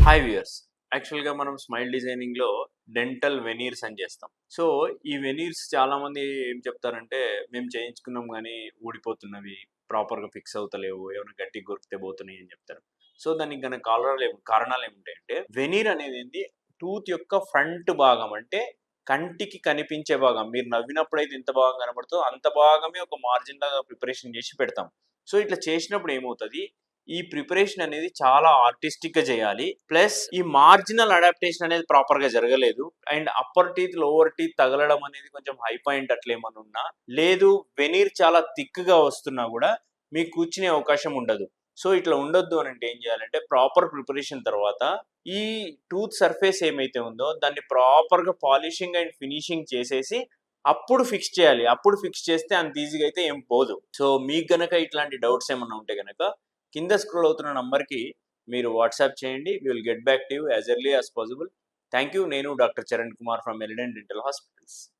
Hi viewers. యాక్చువల్‌గా మనం smile డిజైనింగ్‌లో dental veneers అని చేస్తాం. సో, ఈ వెనీర్స్ చాలామంది ఏం చెప్తారంటే, మేము చేయించుకున్నాం గానీ ఊడిపోతున్నవి, ప్రాపర్‌గా ఫిక్స్ అవుతలేవు, ఏమైనా గట్టిగా కొరికితే పోతున్నాయి అని చెప్తారు. సో, దానికి గల కారణాలేముంటాయంటే, వెనీర్ అనేదేంది టూత్ యొక్క ఫ్రంట్ భాగం అంటే కంటికి కనిపించే భాగం. మీరు నవ్వినప్పుడైతే ఎంత భాగం కనపడుతదో అంత భాగమే ఒక మార్జిన్ లాగా ప్రిపరేషన్ చేసి పెడతాం. సో, ఇట్లా చేసినప్పుడు ఏమవుతది, ఈ ప్రిపరేషన్ అనేది చాలా ఆర్టిస్టిక్‌గా చేయాలి. ప్లస్ ఈ మార్జినల్ అడాప్టేషన్ అనేది ప్రాపర్‌గా జరగలేదు. And upper teeth, lower teeth తగలడం అనేది కొంచెం హై పాయింట్ అట్లేమన్నా ఉన్నా, లేదు వెనీర్ చాలా థిక్‌గా వస్తున్నా గూడా మీకు కూర్చునే అవకాశం ఉండదు. సో, ఇట్లా ఉండొద్దు అనంటే ఏం చేయాలంటే ప్రాపర్ ప్రిపరేషన్ తర్వాత ఈ టూత్ సర్ఫేస్ ఏమైతే ఉందో దాన్ని ప్రాపర్‌గా పాలిషింగ్ అండ్ ఫినిషింగ్ చేసేసి అప్పుడు ఫిక్స్ చేయాలి. అప్పుడు ఫిక్స్ చేస్తే అంత ఈజీగా అయితే ఏం పోదు. సో, మీకు గనక ఇట్లాంటి డౌట్స్ ఏమన్నా ఉంటే గనక కింద స్క్రోల్ అవుతున్న నంబర్‌కి మీరు వాట్సాప్ చేయండి. We will get back to you as early as possible. Thank you. నేను doctor Charan Kumar from Elident dental hospitals.